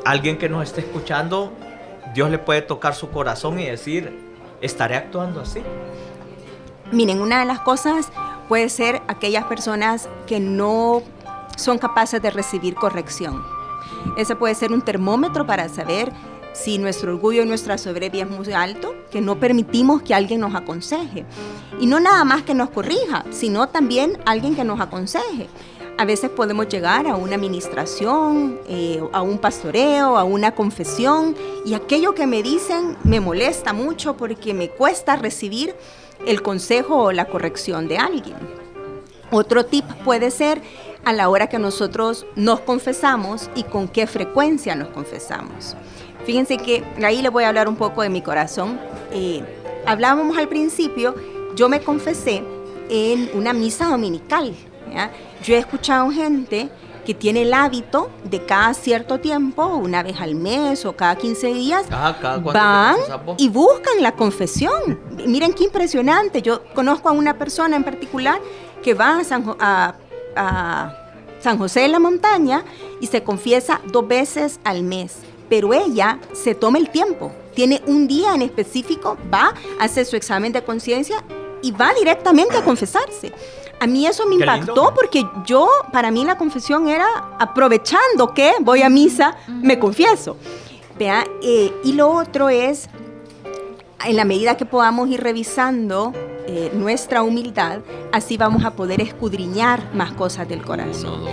Speaker 1: alguien que nos esté escuchando, Dios le puede tocar su corazón y decir, ¿estaré actuando así?
Speaker 3: Miren, una de las cosas puede ser aquellas personas que no son capaces de recibir corrección. Ese puede ser un termómetro para saber si nuestro orgullo y nuestra soberbia es muy alto, que no permitimos que alguien nos aconseje. Y no nada más que nos corrija, sino también alguien que nos aconseje. A veces podemos llegar a una administración, a un pastoreo, a una confesión, y aquello que me dicen me molesta mucho porque me cuesta recibir el consejo o la corrección de alguien. Otro tip puede ser a la hora que nosotros nos confesamos y con qué frecuencia nos confesamos. Fíjense que ahí les voy a hablar un poco de mi corazón. Hablábamos al principio, yo me confesé en una misa dominical, ¿ya? Yo he escuchado gente que tiene el hábito de cada cierto tiempo, una vez al mes o cada 15 días, van y buscan la confesión. Miren qué impresionante. Yo conozco a una persona en particular que va a San José de la Montaña y se confiesa 2 veces al mes. Pero ella se toma el tiempo, tiene un día en específico, va, hace su examen de conciencia y va directamente a confesarse. A mí eso me impactó porque para mí la confesión era aprovechando que voy a misa, me confieso. ¿Vea? Y lo otro es, en la medida que podamos ir revisando nuestra humildad, así vamos a poder escudriñar más cosas del corazón.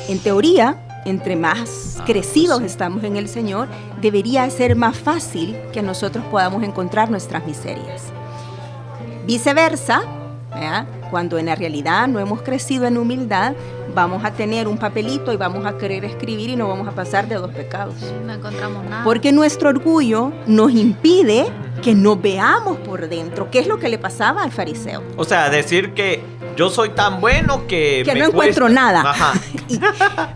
Speaker 3: En teoría, entre más crecidos estamos en el Señor, debería ser más fácil que nosotros podamos encontrar nuestras miserias. Viceversa, ¿verdad? Cuando en la realidad no hemos crecido en humildad, vamos a tener un papelito y vamos a querer escribir y no vamos a pasar de 2 pecados.
Speaker 2: No encontramos nada.
Speaker 3: Porque nuestro orgullo nos impide que nos veamos por dentro, que es lo que le pasaba al fariseo.
Speaker 1: O sea, decir que yo soy tan bueno que
Speaker 3: no
Speaker 1: cuesta.
Speaker 3: Encuentro nada.
Speaker 1: Ajá.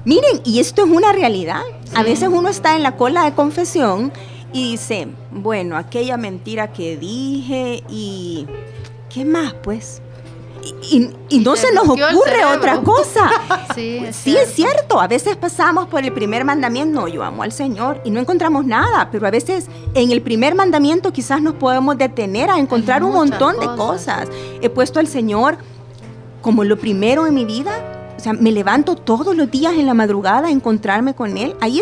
Speaker 3: Miren, y esto es una realidad. A veces uno está en la cola de confesión y dice, bueno, aquella mentira que dije y ¿qué más pues? Y no se nos ocurre otra cosa.
Speaker 2: Sí,
Speaker 3: es cierto. A veces pasamos por el primer mandamiento, no, yo amo al Señor, y no encontramos nada, pero a veces en el primer mandamiento quizás nos podemos detener a encontrar un montón de cosas. He puesto al Señor como lo primero en mi vida. O sea, me levanto todos los días en la madrugada a encontrarme con Él. Ahí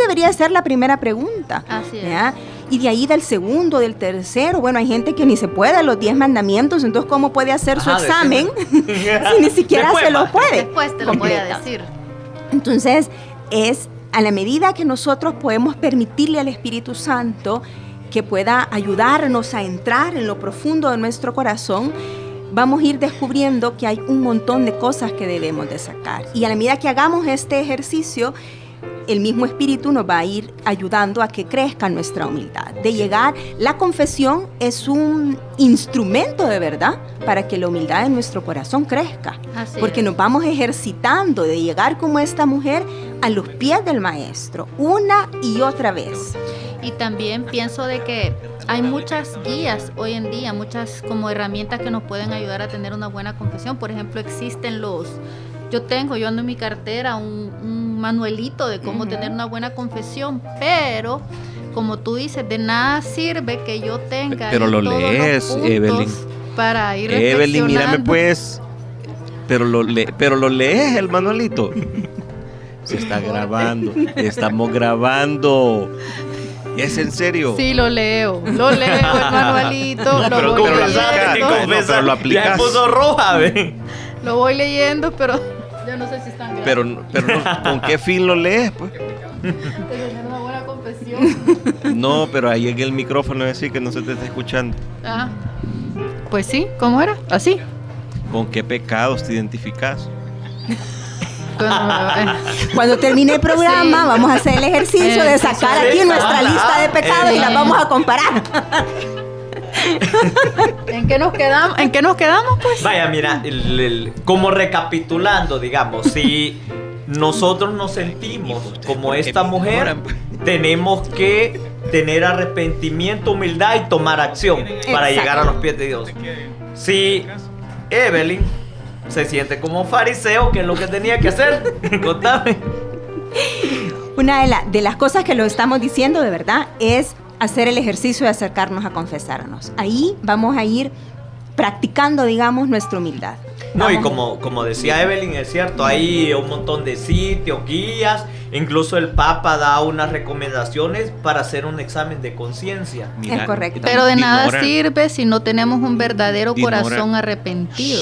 Speaker 3: debería ser la primera pregunta.
Speaker 2: Así es.
Speaker 3: ¿Ya? Y de ahí del segundo, del tercero. Bueno, hay gente que ni se puede los 10 mandamientos, entonces ¿cómo puede hacer su examen si ni siquiera se lo puede?
Speaker 2: Después te lo voy a decir.
Speaker 3: Entonces, es a la medida que nosotros podemos permitirle al Espíritu Santo que pueda ayudarnos a entrar en lo profundo de nuestro corazón, vamos a ir descubriendo que hay un montón de cosas que debemos de sacar. Y a la medida que hagamos este ejercicio, el mismo Espíritu nos va a ir ayudando a que crezca nuestra humildad. De llegar, la confesión es un instrumento de verdad para que la humildad en nuestro corazón crezca. Porque nos vamos ejercitando de llegar como esta mujer a los pies del Maestro, una y otra vez.
Speaker 2: Y también pienso de que hay muchas guías hoy en día, muchas como herramientas que nos pueden ayudar a tener una buena confesión. Por ejemplo, existen yo ando en mi cartera un manuelito de cómo tener una buena confesión, pero como tú dices, de nada sirve que yo tenga
Speaker 4: pero lo
Speaker 2: todos
Speaker 4: lees,
Speaker 2: los puntos
Speaker 4: Evelyn.
Speaker 2: para ir
Speaker 4: Evelyn, mírame
Speaker 2: reflexionando.
Speaker 4: pues. Pero lo lees el manualito. Se está grabando. Estamos grabando. ¿Es en serio?
Speaker 2: Sí, lo leo el manualito,
Speaker 4: pero
Speaker 2: lo voy
Speaker 4: confesar,
Speaker 2: leyendo,
Speaker 4: pero lo aplicas.
Speaker 1: Ya puso roja, ¿ve?
Speaker 2: lo voy leyendo, pero yo no sé si están grabando.
Speaker 4: Pero no, ¿con qué fin lo lees, pues?
Speaker 2: De tener una buena confesión.
Speaker 4: No, pero ahí en el micrófono es así que no se te está escuchando.
Speaker 2: Ah, pues sí, ¿cómo era? Así.
Speaker 4: ¿Con qué pecados te identificas?
Speaker 3: Cuando termine el programa,
Speaker 2: Sí.
Speaker 3: vamos a hacer el ejercicio de sacar
Speaker 1: Sí,
Speaker 3: aquí nuestra lista de pecados y las vamos a comparar.
Speaker 2: ¿En qué nos quedamos? ¿En qué nos quedamos, pues?
Speaker 1: Vaya, mira, como recapitulando, digamos, si nosotros nos sentimos como esta mujer, tenemos que tener arrepentimiento, humildad y tomar acción para
Speaker 3: Exacto.
Speaker 1: llegar a los pies de Dios. Si Evelyn se siente como fariseo, ¿qué es lo que tenía que hacer? Contame.
Speaker 3: Una de las cosas que lo estamos diciendo de verdad es hacer el ejercicio de acercarnos a confesarnos. Ahí vamos a ir practicando, digamos, nuestra humildad.
Speaker 1: No, y
Speaker 3: Vamos-
Speaker 1: como decía Evelyn, es cierto, hay un montón de sitios, guías, incluso el Papa da unas recomendaciones para hacer un examen de conciencia.
Speaker 3: Es correcto.
Speaker 2: Pero de nada
Speaker 4: Dinora,
Speaker 2: sirve si no tenemos un verdadero
Speaker 4: Dinora.
Speaker 2: corazón arrepentido.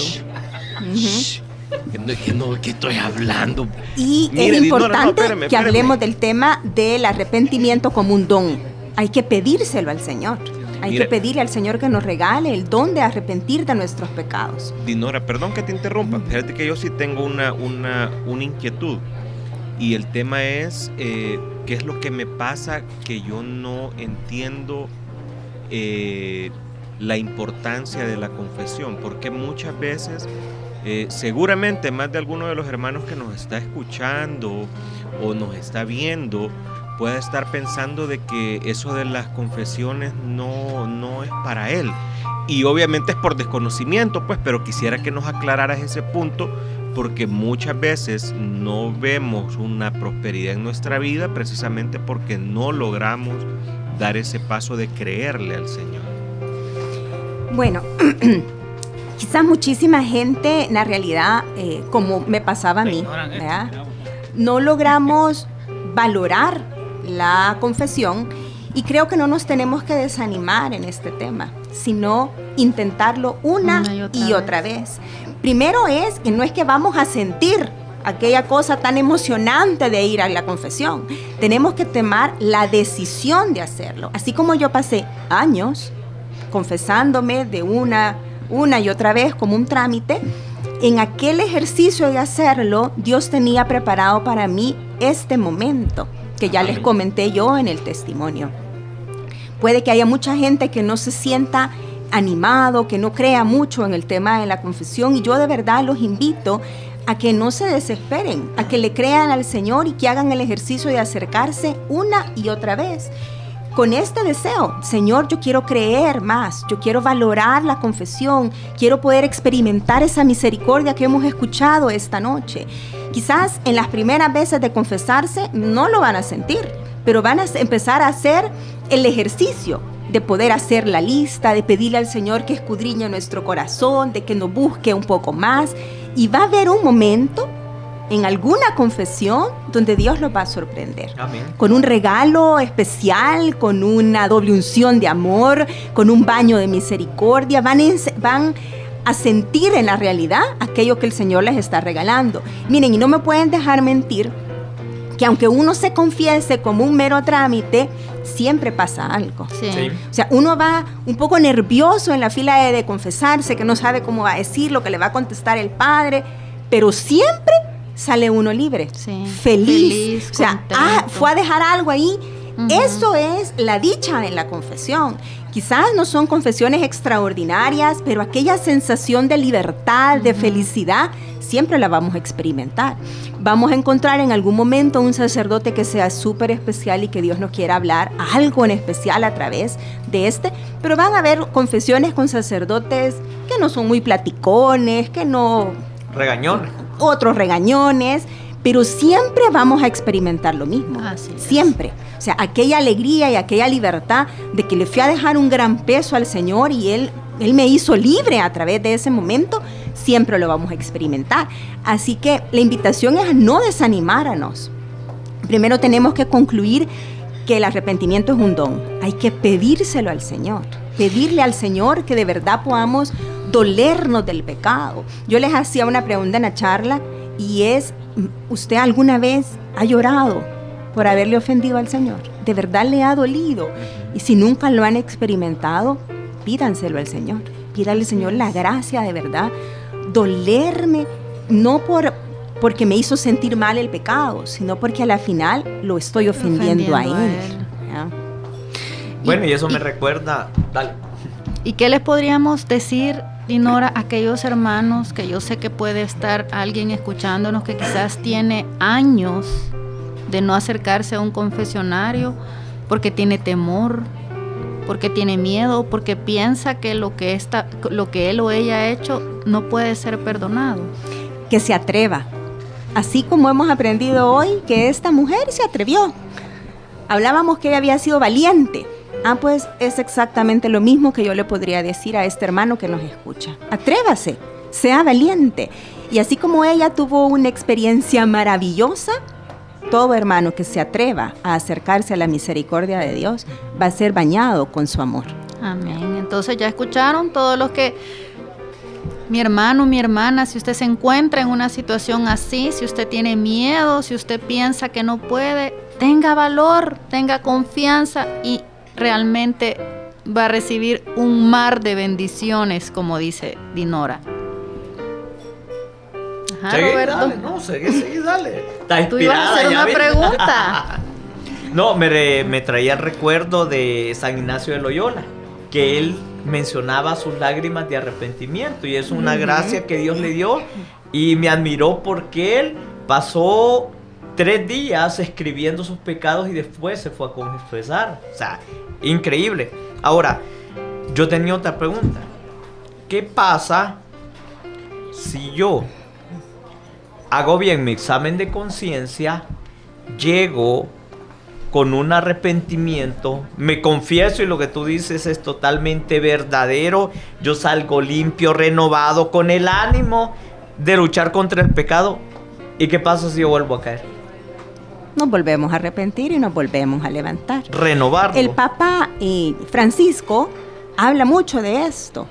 Speaker 3: Ujú.
Speaker 4: ¿Qué estoy hablando?
Speaker 3: Y
Speaker 4: Mire,
Speaker 3: es
Speaker 4: Dinora,
Speaker 3: importante
Speaker 4: espérame,
Speaker 3: que
Speaker 4: espérame.
Speaker 3: hablemos del tema del arrepentimiento como un don. Hay que pedírselo al Señor. Hay
Speaker 4: Mire.
Speaker 3: que pedirle al Señor que nos regale el don de arrepentir de nuestros pecados.
Speaker 4: Dinora, perdón que te interrumpa. Fíjate que yo sí tengo una inquietud. Y el tema es, ¿qué es lo que me pasa que yo no entiendo la importancia de la confesión? Porque muchas veces, seguramente más de alguno de los hermanos que nos está escuchando o nos está viendo, puede estar pensando de que eso de las confesiones no es para él. Y obviamente es por desconocimiento, pues, pero quisiera que nos aclararas ese punto, porque muchas veces no vemos una prosperidad en nuestra vida precisamente porque no logramos dar ese paso de creerle al Señor.
Speaker 3: Bueno, quizás muchísima gente, en la realidad, como me pasaba a mí, ¿verdad? No logramos valorar la confesión y creo que no nos tenemos que desanimar en este tema, sino intentarlo una y otra vez. Primero es que no es que vamos a sentir aquella cosa tan emocionante de ir a la confesión. Tenemos que tomar la decisión de hacerlo. Así como yo pasé años confesándome de una y otra vez como un trámite, en aquel ejercicio de hacerlo, Dios tenía preparado para mí este momento que ya les comenté yo en el testimonio. Puede que haya mucha gente que no se sienta animado, que no crea mucho en el tema de la confesión, y yo de verdad los invito a que no se desesperen, a que le crean al Señor y que hagan el ejercicio de acercarse una y otra vez con este deseo: Señor, yo quiero creer más, yo quiero valorar la confesión, quiero poder experimentar esa misericordia que hemos escuchado esta noche. Quizás en las primeras veces de confesarse no lo van a sentir, pero van a empezar a hacer el ejercicio de poder hacer la lista, de pedirle al Señor que escudriñe nuestro corazón, de que nos busque un poco más, y va a haber un momento en alguna confesión donde Dios los va a sorprender.
Speaker 1: Amén.
Speaker 3: Con un regalo especial, con una doble unción de amor, con un baño de misericordia, van a sentir en la realidad aquello que el Señor les está regalando. Miren, y no me pueden dejar mentir que aunque uno se confiese como un mero trámite, siempre pasa algo.
Speaker 2: Sí.
Speaker 1: Sí.
Speaker 3: O sea, uno va un poco nervioso en la fila de confesarse, que no sabe cómo va a decir, lo que le va a contestar el padre, pero siempre sale uno libre,
Speaker 2: Sí.
Speaker 3: feliz. O sea,
Speaker 2: contento.
Speaker 3: fue a dejar algo ahí.
Speaker 2: Ujú.
Speaker 3: Eso es la dicha en la confesión. Quizás no son confesiones extraordinarias, pero aquella sensación de libertad, de felicidad, siempre la vamos a experimentar. Vamos a encontrar en algún momento un sacerdote que sea súper especial y que Dios nos quiera hablar algo en especial a través de este, pero van a haber confesiones con sacerdotes que no son muy platicones, que no...
Speaker 1: Regañón.
Speaker 3: otros regañones, pero siempre vamos a experimentar lo mismo.
Speaker 2: Así es.
Speaker 3: Siempre. O sea, aquella alegría y aquella libertad de que le fui a dejar un gran peso al Señor y Él me hizo libre a través de ese momento, siempre lo vamos a experimentar. Así que la invitación es a no desanimarnos. Primero tenemos que concluir que el arrepentimiento es un don. Hay que pedírselo al Señor. Pedirle al Señor que de verdad podamos dolernos del pecado. Yo les hacía una pregunta en la charla y es, ¿usted alguna vez ha llorado por haberle ofendido al Señor? ¿De verdad le ha dolido? Y si nunca lo han experimentado, pídanselo al Señor. Pídale al Señor la gracia de verdad. Dolerme, no porque me hizo sentir mal el pecado, sino porque a la final lo estoy ofendiendo a Él. ¿Ya?
Speaker 1: Bueno, y eso me recuerda... Dale.
Speaker 2: ¿Y qué les podríamos decir, Dinora, a aquellos hermanos que yo sé que puede estar alguien escuchándonos que quizás tiene años de no acercarse a un confesionario porque tiene temor, porque tiene miedo, porque piensa que lo que él o ella ha hecho no puede ser perdonado?
Speaker 3: Que se atreva. Así como hemos aprendido hoy que esta mujer se atrevió. Hablábamos que ella había sido valiente. Pues es exactamente lo mismo que yo le podría decir a este hermano que nos escucha. Atrévase, sea valiente. Y así como ella tuvo una experiencia maravillosa, todo hermano que se atreva a acercarse a la misericordia de Dios va a ser bañado con su amor.
Speaker 2: Amén. Entonces ya escucharon todos los que... Mi hermano, mi hermana, si usted se encuentra en una situación así, si usted tiene miedo, si usted piensa que no puede, tenga valor, tenga confianza y realmente va a recibir un mar de bendiciones, como dice Dinora. Ajá,
Speaker 1: Seguí,
Speaker 2: Roberto.
Speaker 1: dale, no, seguí, dale. Está
Speaker 2: Tú ibas a hacer
Speaker 1: ya
Speaker 2: una
Speaker 1: vi.
Speaker 2: pregunta.
Speaker 1: No, me traía el recuerdo de San Ignacio de Loyola, que él mencionaba sus lágrimas de arrepentimiento y es una gracia que Dios le dio, y me admiró porque él pasó 3 días escribiendo sus pecados y después se fue a confesar. O sea, increíble. Ahora, yo tenía otra pregunta. ¿Qué pasa si yo hago bien mi examen de conciencia, llego con un arrepentimiento, me confieso y lo que tú dices es totalmente verdadero, yo salgo limpio, renovado, con el ánimo de luchar contra el pecado? ¿Y qué pasa si yo vuelvo a caer?
Speaker 3: Nos volvemos a arrepentir y nos volvemos a levantar.
Speaker 1: Renovarlo.
Speaker 3: El Papa Francisco habla mucho de esto.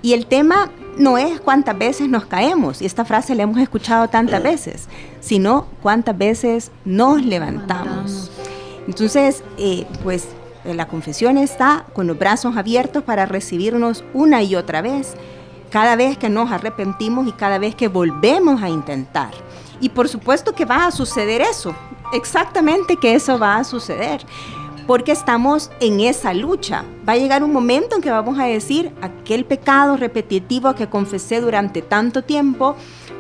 Speaker 3: Y el tema no es cuántas veces nos caemos, y esta frase la hemos escuchado tantas veces, sino cuántas veces nos levantamos. Entonces, pues la confesión está con los brazos abiertos para recibirnos una y otra vez, cada vez que nos arrepentimos y cada vez que volvemos a intentar. Y por supuesto que va a suceder eso, exactamente que eso va a suceder, porque estamos en esa lucha. Va a llegar un momento en que vamos a decir, aquel pecado repetitivo que confesé durante tanto tiempo,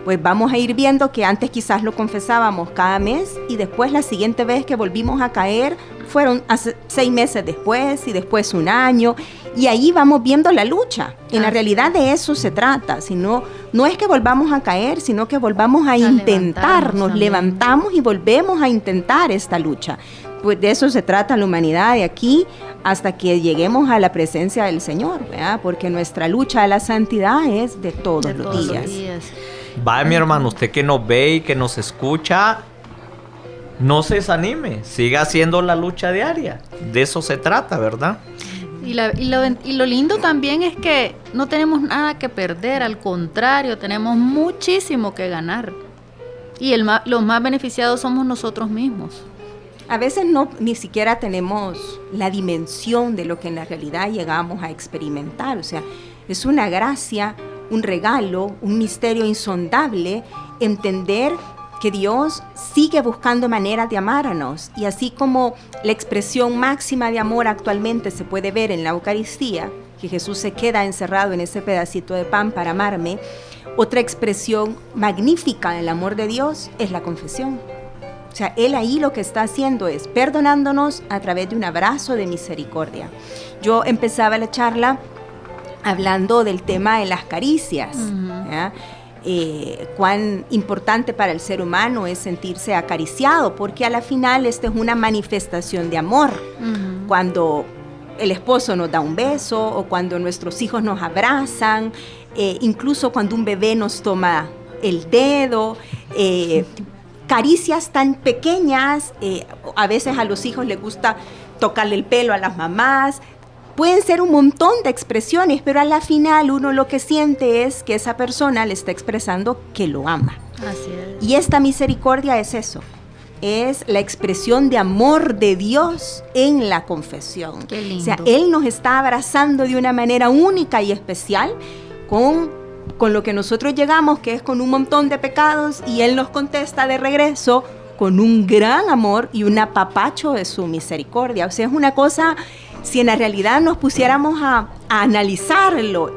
Speaker 3: pues vamos a ir viendo que antes quizás lo confesábamos cada mes y después la siguiente vez que volvimos a caer fueron 6 meses después y después 1 año, y ahí vamos viendo la lucha. En la realidad de eso se trata, sino no es que volvamos a caer, sino que volvamos a intentar, nos levantamos y volvemos a intentar esta lucha. Pues de eso se trata la humanidad de aquí hasta que lleguemos a la presencia del Señor, ¿verdad? Porque nuestra lucha a la santidad es de todos los días.
Speaker 1: Vaya, mi hermano, usted que nos ve y que nos escucha, no se desanime, siga haciendo la lucha diaria. De eso se trata, ¿verdad?
Speaker 2: Y lo lindo también es que no tenemos nada que perder, al contrario, tenemos muchísimo que ganar. Y los más beneficiados somos nosotros mismos.
Speaker 3: A veces ni siquiera tenemos la dimensión de lo que en la realidad llegamos a experimentar. O sea, es una gracia, un regalo, un misterio insondable entender que Dios sigue buscando maneras de amarnos, y así como la expresión máxima de amor actualmente se puede ver en la Eucaristía, que Jesús se queda encerrado en ese pedacito de pan para amarme, otra expresión magnífica del amor de Dios es la confesión. O sea, Él ahí lo que está haciendo es perdonándonos a través de un abrazo de misericordia. Yo empezaba la charla hablando del tema de las caricias, ¿ya? cuán importante para el ser humano es sentirse acariciado, porque a la final esta es una manifestación de amor. Cuando el esposo nos da un beso, o cuando nuestros hijos nos abrazan, incluso cuando un bebé nos toma el dedo, caricias tan pequeñas, a veces a los hijos les gusta tocarle el pelo a las mamás. Pueden ser un montón de expresiones, pero a la final uno lo que siente es que esa persona le está expresando que lo ama.
Speaker 2: Así es.
Speaker 3: Y esta misericordia es eso, es la expresión de amor de Dios en la confesión.
Speaker 2: Qué lindo.
Speaker 3: O sea, Él nos está abrazando de una manera única y especial con lo que nosotros llegamos, que es con un montón de pecados, y Él nos contesta de regreso con un gran amor y un apapacho de su misericordia. O sea, es una cosa, si en la realidad nos pusiéramos a analizarlo,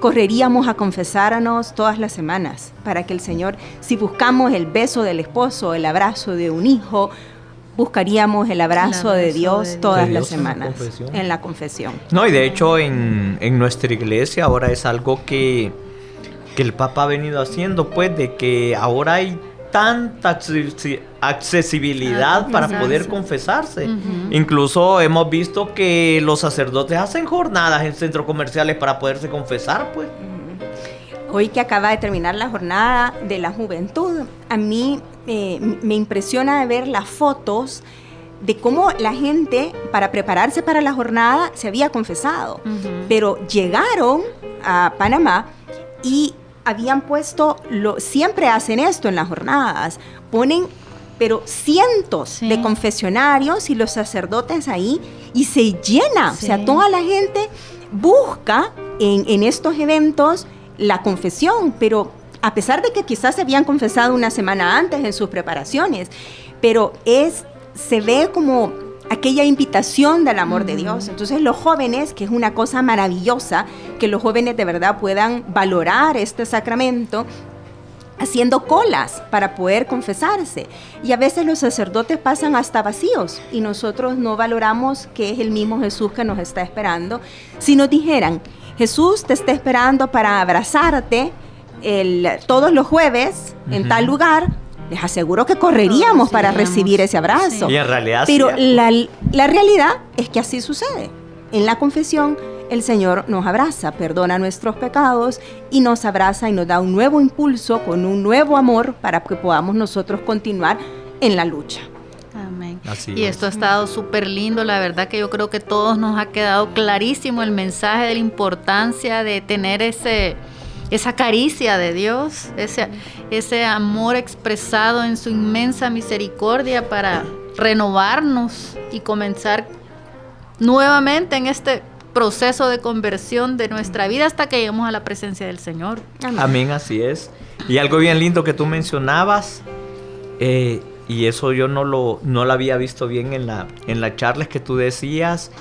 Speaker 3: correríamos a confesarnos todas las semanas para que el Señor, si buscamos el beso del esposo, el abrazo de un hijo, buscaríamos el abrazo de Dios todas las semanas en la confesión.
Speaker 1: No, y de hecho en nuestra iglesia ahora es algo que el Papa ha venido haciendo, pues, de que ahora hay tanta accesibilidad para poder confesarse. Incluso hemos visto que los sacerdotes hacen jornadas en centros comerciales para poderse confesar, pues.
Speaker 3: Hoy que acaba de terminar la jornada de la juventud, a mí me impresiona ver las fotos de cómo la gente, para prepararse para la jornada, se había confesado. Pero llegaron a Panamá y habían puesto, siempre hacen esto en las jornadas, ponen pero cientos de confesionarios y los sacerdotes ahí, y se llena. O sea, toda la gente busca en estos eventos la confesión, pero a pesar de que quizás se habían confesado una semana antes en sus preparaciones, pero se ve como aquella invitación del amor de Dios. Entonces los jóvenes, que es una cosa maravillosa, que los jóvenes de verdad puedan valorar este sacramento, haciendo colas para poder confesarse. Y a veces los sacerdotes pasan hasta vacíos y nosotros no valoramos que es el mismo Jesús que nos está esperando. Si nos dijeran, Jesús te está esperando para abrazarte todos los jueves en tal lugar, les aseguro que correríamos para recibir ese abrazo.
Speaker 1: Y en realidad
Speaker 3: pero la realidad es que así sucede. En la confesión, el Señor nos abraza, perdona nuestros pecados y nos abraza y nos da un nuevo impulso con un nuevo amor para que podamos nosotros continuar en la lucha.
Speaker 2: Amén.
Speaker 1: Así
Speaker 2: y
Speaker 1: es.
Speaker 2: esto ha estado súper lindo, la verdad que yo creo que todos nos ha quedado clarísimo el mensaje de la importancia de tener esa caricia de Dios, ese amor expresado en su inmensa misericordia para renovarnos y comenzar nuevamente en este proceso de conversión de nuestra vida hasta que lleguemos a la presencia del Señor.
Speaker 1: Amén, así es. Y algo bien lindo que tú mencionabas, y eso yo no lo había visto bien en la charla, es que tú decías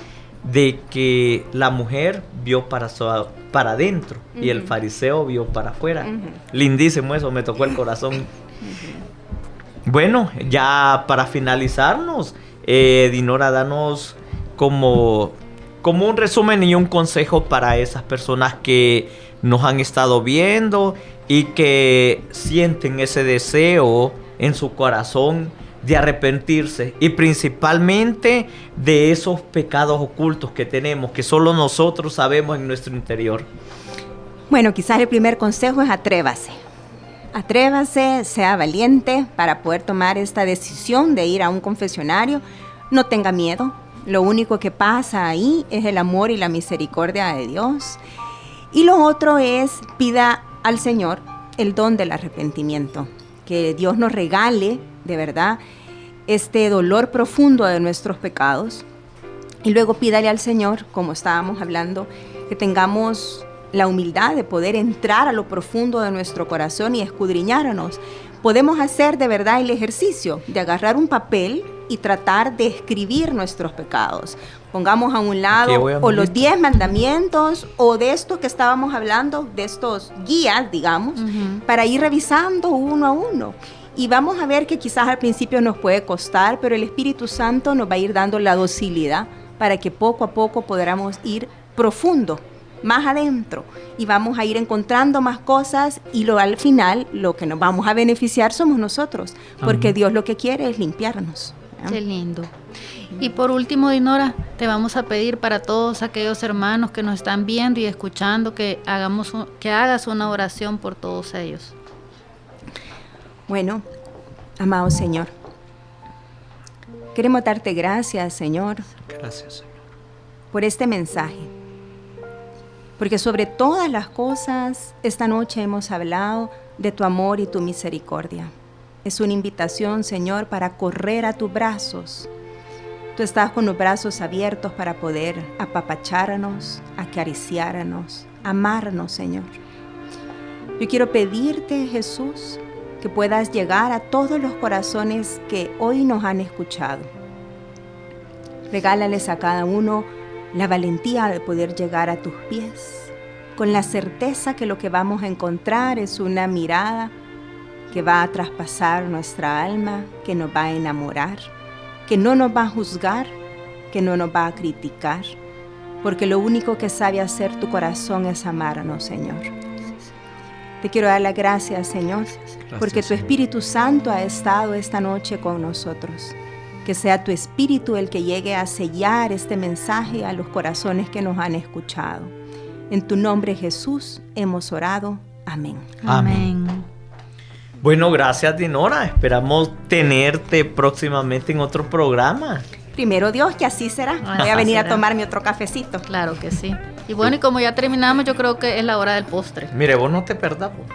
Speaker 1: de que la mujer vio para adentro y el fariseo vio para afuera. Lindísimo eso, me tocó el corazón. Bueno, ya para finalizarnos, Dinora, danos como un resumen y un consejo para esas personas que nos han estado viendo y que sienten ese deseo en su corazón de arrepentirse, y principalmente de esos pecados ocultos que tenemos, que solo nosotros sabemos en nuestro interior.
Speaker 3: Bueno, quizás el primer consejo es atrévase. Atrévase, sea valiente para poder tomar esta decisión de ir a un confesionario. No tenga miedo. Lo único que pasa ahí es el amor y la misericordia de Dios. Y lo otro es, pida al Señor el don del arrepentimiento. Que Dios nos regale, de verdad, este dolor profundo de nuestros pecados. Y luego pídale al Señor, como estábamos hablando, que tengamos la humildad de poder entrar a lo profundo de nuestro corazón y escudriñarnos. Podemos hacer de verdad el ejercicio de agarrar un papel y tratar de escribir nuestros pecados. Pongamos a un lado o los 10 mandamientos o de esto que estábamos hablando, de estos guías, digamos, para ir revisando uno a uno. Y vamos a ver que quizás al principio nos puede costar, pero el Espíritu Santo nos va a ir dando la docilidad para que poco a poco podamos ir profundo más adentro y vamos a ir encontrando más cosas y al final lo que nos vamos a beneficiar somos nosotros, porque
Speaker 1: Amén.
Speaker 3: Dios lo que quiere es limpiarnos. ¿verdad?
Speaker 2: Qué lindo. Y por último, Dinora, te vamos a pedir para todos aquellos hermanos que nos están viendo y escuchando que hagas una oración por todos ellos.
Speaker 3: Bueno, amado Señor, queremos darte gracias, Señor,
Speaker 1: Gracias, Señor.
Speaker 3: por este mensaje. Porque sobre todas las cosas, esta noche hemos hablado de tu amor y tu misericordia. Es una invitación, Señor, para correr a tus brazos. Tú estás con los brazos abiertos para poder apapacharnos, acariciarnos, amarnos, Señor. Yo quiero pedirte, Jesús, que puedas llegar a todos los corazones que hoy nos han escuchado. Regálales a cada uno la valentía de poder llegar a tus pies, con la certeza que lo que vamos a encontrar es una mirada que va a traspasar nuestra alma, que nos va a enamorar, que no nos va a juzgar, que no nos va a criticar, porque lo único que sabe hacer tu corazón es amarnos, Señor. Te quiero dar las gracias, Señor, porque tu
Speaker 1: Señor.
Speaker 3: Espíritu Santo ha estado esta noche con nosotros. Que sea tu Espíritu el que llegue a sellar este mensaje a los corazones que nos han escuchado. En tu nombre, Jesús, hemos orado. Amén.
Speaker 1: Amén. Bueno, gracias, Dinora. Esperamos tenerte próximamente en otro programa.
Speaker 3: Primero Dios, que así será. Voy a venir a tomarme otro cafecito.
Speaker 2: Claro que sí. Y bueno, y como ya terminamos, yo creo que es la hora del postre.
Speaker 1: Mire, vos no te perdás. Vos.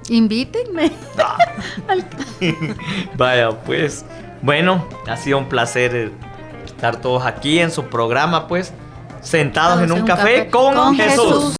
Speaker 2: Invítenme.
Speaker 1: Vaya, pues. Bueno, ha sido un placer estar todos aquí en su programa, pues, sentados en un café con Jesús.